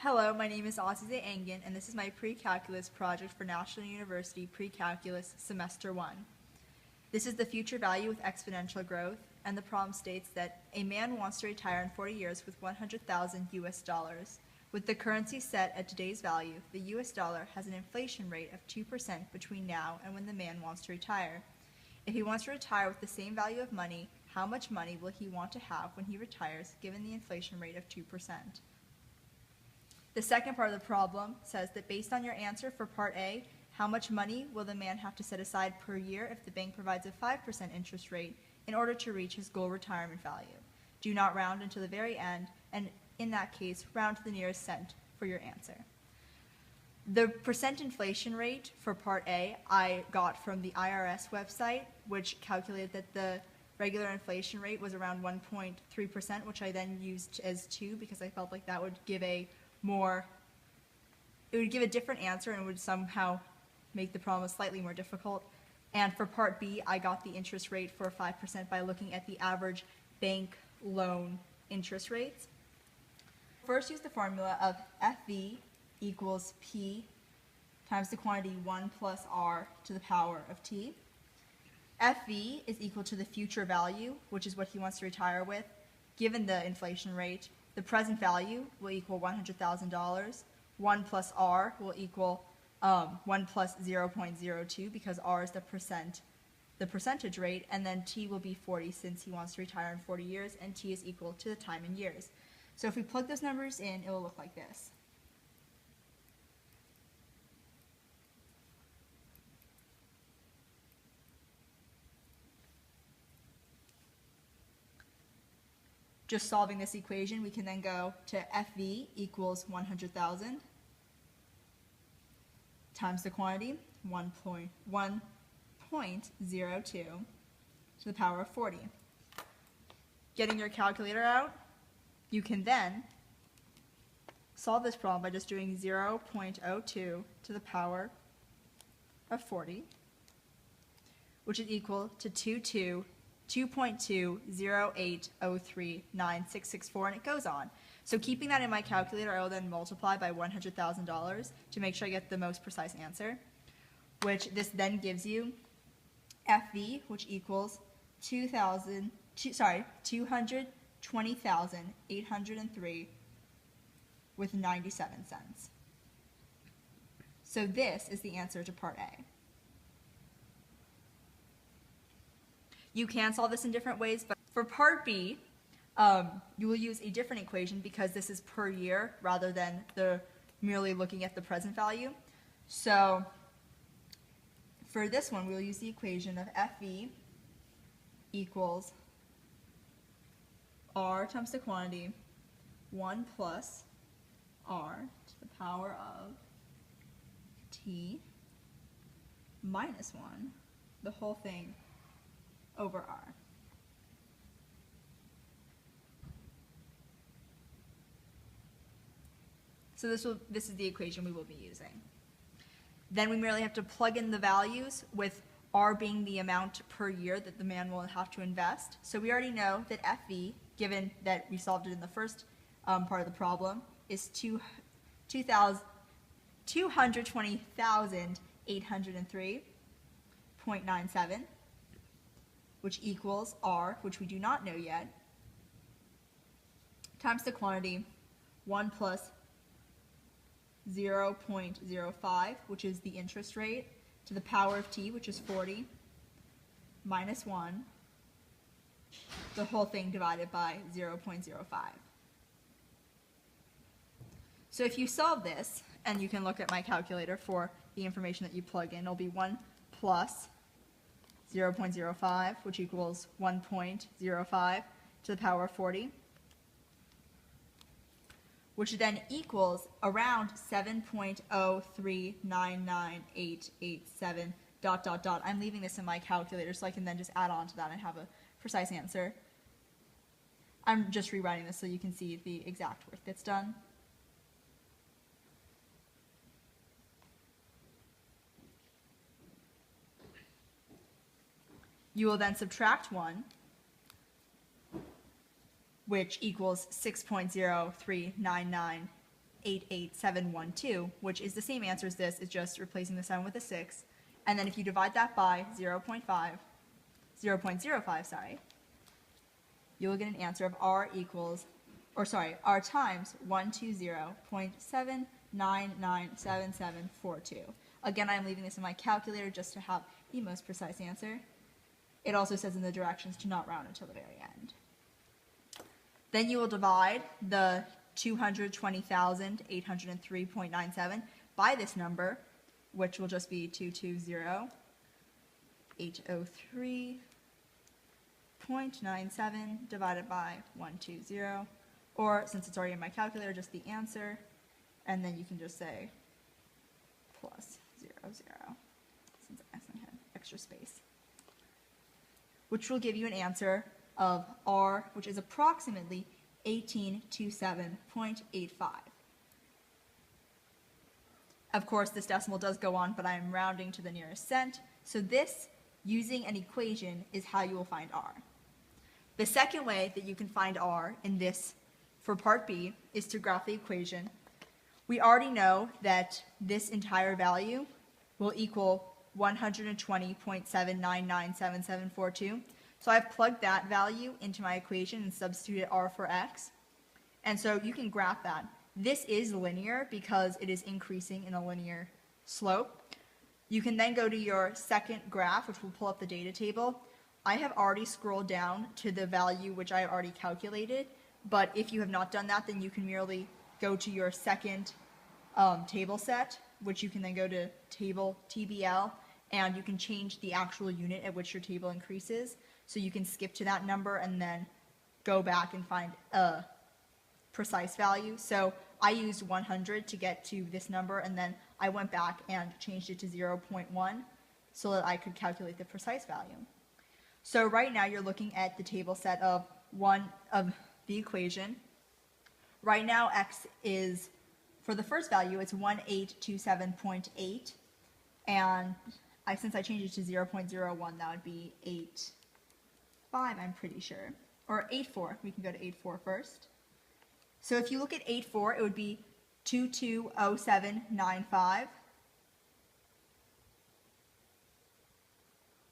Hello, my name is Azize Engin, and this is my pre-calculus project for National University Pre-Calculus Semester 1. This is the future value with exponential growth, and the problem states that a man wants to retire in 40 years with 100,000 US dollars. With the currency set at today's value, the US dollar has an inflation rate of 2% between now and when the man wants to retire. If he wants to retire with the same value of money, how much money will he want to have when he retires given the inflation rate of 2%? The second part of the problem says that based on your answer for part A, how much money will the man have to set aside per year if the bank provides a 5% interest rate in order to reach his goal retirement value? Do not round until the very end, and in that case, round to the nearest cent for your answer. The percent inflation rate for part A I got from the IRS website, which calculated that the regular inflation rate was around 1.3%, which I then used as 2 because I felt like that would give it would give a different answer and would somehow make the problem slightly more difficult. And for part B, I got the interest rate for 5% by looking at the average bank loan interest rates. First, use the formula of FV equals P times the quantity 1 plus R to the power of T. FV is equal to the future value, which is what he wants to retire with, given the inflation rate. The present value will equal $100,000. 1 plus R will equal 1 plus 0.02 because R is the percentage rate, and then T will be 40 since he wants to retire in 40 years, and T is equal to the time in years. So if we plug those numbers in, it will look like this. Just solving this equation, we can then go to FV equals 100,000 times the quantity, 1.02 to the power of 40. Getting your calculator out, you can then solve this problem by just doing 0.02 to the power of 40, which is equal to 2.208039664, and it goes on. So keeping that in my calculator, I will then multiply by $100,000 to make sure I get the most precise answer, which this then gives you FV, which equals 220,803 with 97 cents. So this is the answer to part A. You can solve this in different ways, but for part B, you will use a different equation because this is per year rather than merely looking at the present value. So for this one, we'll use the equation of FV equals R times the quantity 1 plus R to the power of T minus 1, the whole thing over R. So this is the equation we will be using. Then we merely have to plug in the values, with R being the amount per year that the man will have to invest. So we already know that FV, given that we solved it in the first part of the problem, is 220,803.97, which equals R, which we do not know yet, times the quantity 1 plus 0.05, which is the interest rate, to the power of T, which is 40, minus 1, the whole thing divided by 0.05. So if you solve this, and you can look at my calculator for the information that you plug in, it'll be 1 plus 0.05, which equals 1.05 to the power of 40, which then equals around 7.0399887 ... I'm leaving this in my calculator so I can then just add on to that and have a precise answer. I'm just rewriting this so you can see the exact work that's done. You will then subtract 1, which equals 6.0399887, 88712, which is the same answer as this, it's just replacing the 7 with a 6. And then if you divide that by 0.05, sorry, you will get an answer of R times 120.7997742. Again, I'm leaving this in my calculator just to have the most precise answer. It also says in the directions to not round until the very end. Then you will divide the 220,803.97 by this number, which will just be 220,803.97 divided by 120, or since it's already in my calculator, just the answer, and then you can just say plus 00, since I accidentally had extra space, which will give you an answer of R, which is approximately 1827.85. Of course, this decimal does go on, but I am rounding to the nearest cent. So this, using an equation, is how you will find R. The second way that you can find R in this for part B is to graph the equation. We already know that this entire value will equal 120.7997742. So I've plugged that value into my equation and substituted R for X. And so you can graph that. This is linear because it is increasing in a linear slope. You can then go to your second graph, which will pull up the data table. I have already scrolled down to the value which I have already calculated, but if you have not done that, then you can merely go to your second table set, which you can then go to table TBL, and you can change the actual unit at which your table increases. So you can skip to that number and then go back and find a precise value. So I used 100 to get to this number, and then I went back and changed it to 0.1 so that I could calculate the precise value. So right now you're looking at the table set of the equation. Right now X is, for the first value, it's 1827.8, and since I changed it to 0.01, that would be 8.5, I'm pretty sure, or 8.4. We can go to 8.4 first. So if you look at 8.4, it would be 220795,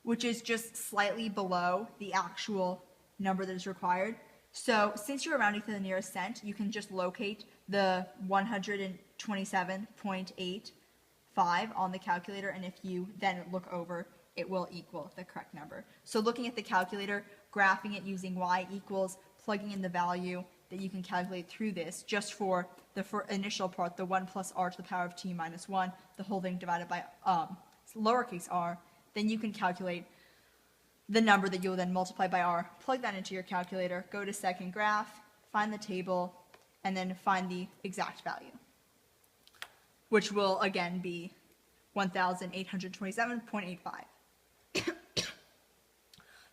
which is just slightly below the actual number that is required. So since you're rounding to the nearest cent, you can just locate the 127.85 on the calculator, and if you then look over, it will equal the correct number. So looking at the calculator, graphing it using y equals, plugging in the value that you can calculate through this, just for the initial part, the 1 plus r to the power of t minus 1, the whole thing divided by lowercase r, then you can calculate the number that you'll then multiply by r, plug that into your calculator, go to second graph, find the table, and then find the exact value, which will again be 1,827.85.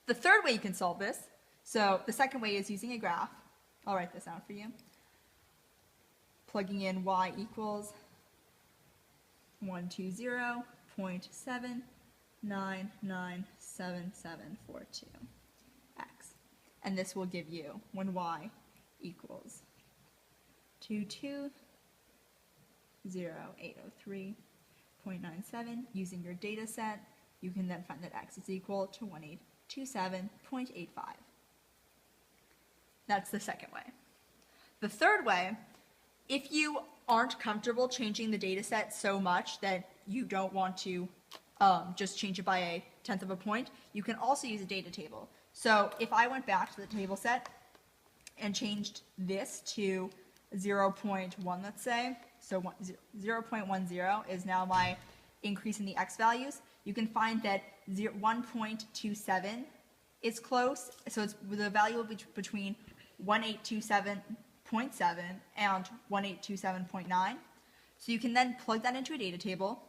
The third way you can solve this, so the second way is using a graph. I'll write this out for you. Plugging in y equals 120.7997742 x. And this will give you, when y equals 220,803.97, using your data set, you can then find that x is equal to 1827.85. That's the second way. The third way, if you aren't comfortable changing the data set so much that you don't want to just change it by a tenth of a point, you can also use a data table. So if I went back to the table set and changed this to 0.1, let's say, so 0.10 is now my increase in the x values, you can find that 1.27 is close, so the value will be between 1827.7 and 1827.9. So you can then plug that into a data table.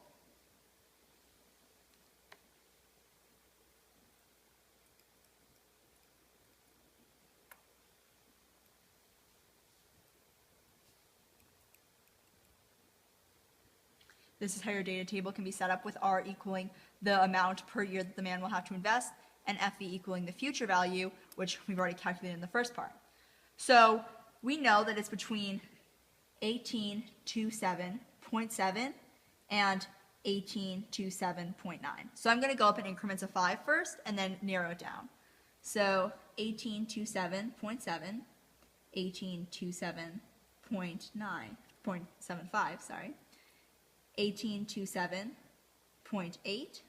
This is how your data table can be set up, with R equaling the amount per year that the man will have to invest, and FV equaling the future value, which we've already calculated in the first part. So we know that it's between 1827.7, and 1827.9. So I'm going to go up in increments of 5 first and then narrow it down. So 1827.7, 1827.9.75, sorry, 1827.8,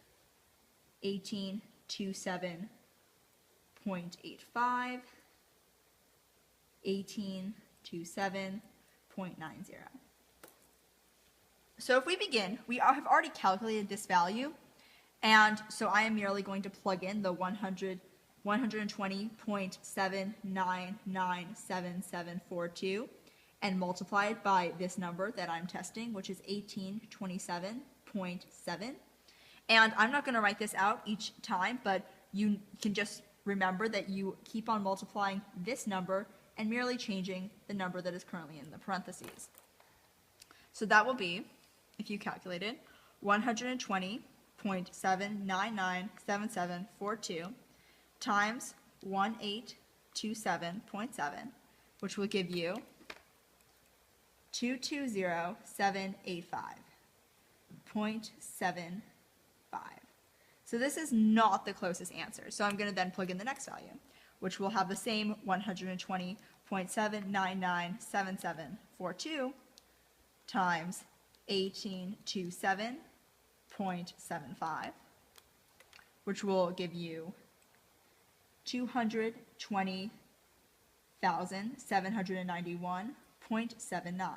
1827.85, 1827.90. So if we begin, we have already calculated this value, and so I am merely going to plug in the 120.79997742 and multiply it by this number that I'm testing, which is 1827.7. And I'm not going to write this out each time, but you can just remember that you keep on multiplying this number and merely changing the number that is currently in the parentheses. So that will be, if you calculate it, 120.7997742 times 1827.7, which will give you 220785.75. So this is not the closest answer. So I'm going to then plug in the next value, which will have the same 120.7997742 times 1827.75, which will give you 220,791.79.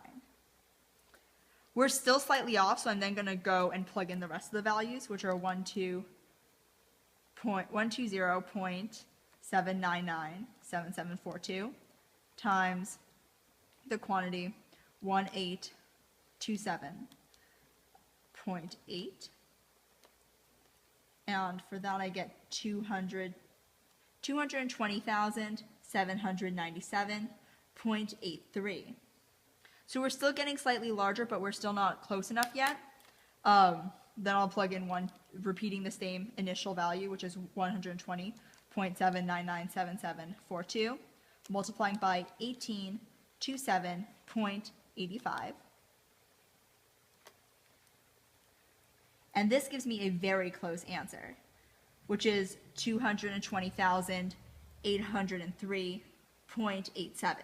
We're still slightly off, so I'm then going to go and plug in the rest of the values, which are 120.7997742 times the quantity 1827.8, and for that I get 220,797.83. So we're still getting slightly larger, but we're still not close enough yet. Then I'll plug in repeating the same initial value, which is 120.7997742, multiplying by 1827.85. And this gives me a very close answer, which is 220,803.87.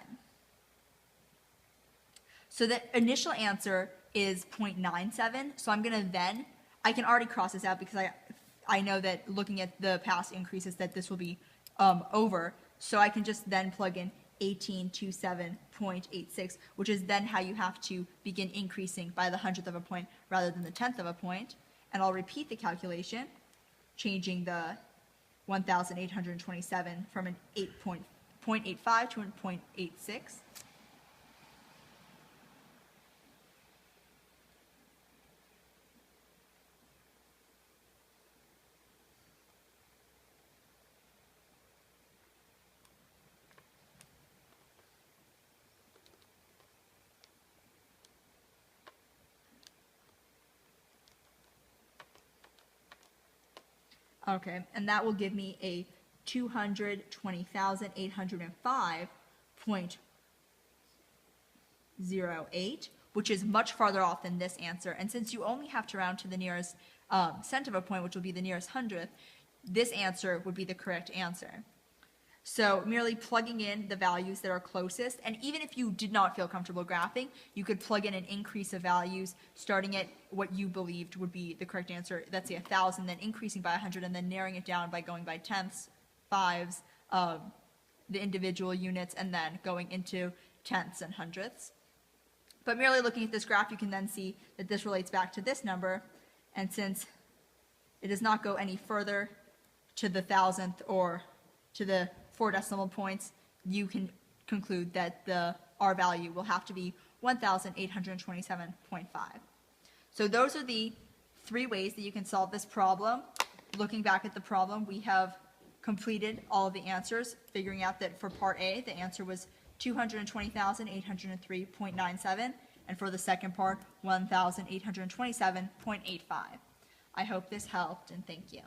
So the initial answer is 0.97. So I'm going to then, I can already cross this out because I know that looking at the past increases that this will be over. So I can just then plug in 1827.86, which is then how you have to begin increasing by the 100th of a point rather than the 10th of a point. And I'll repeat the calculation, changing the 1,827 from an 0.85 to a 0.86. Okay, and that will give me a 220,805.08, which is much farther off than this answer. And since you only have to round to the nearest cent of a point, which will be the nearest hundredth, this answer would be the correct answer. So merely plugging in the values that are closest, and even if you did not feel comfortable graphing, you could plug in an increase of values starting at what you believed would be the correct answer, let's say 1,000, then increasing by 100, and then narrowing it down by going by tenths, fives, the individual units, and then going into tenths and hundredths. But merely looking at this graph, you can then see that this relates back to this number, and since it does not go any further to the thousandth or to the 4 decimal points, you can conclude that the R value will have to be 1,827.5. So those are the 3 ways that you can solve this problem. Looking back at the problem, we have completed all of the answers, figuring out that for part A, the answer was 220,803.97, and for the second part, 1,827.85. I hope this helped, and thank you.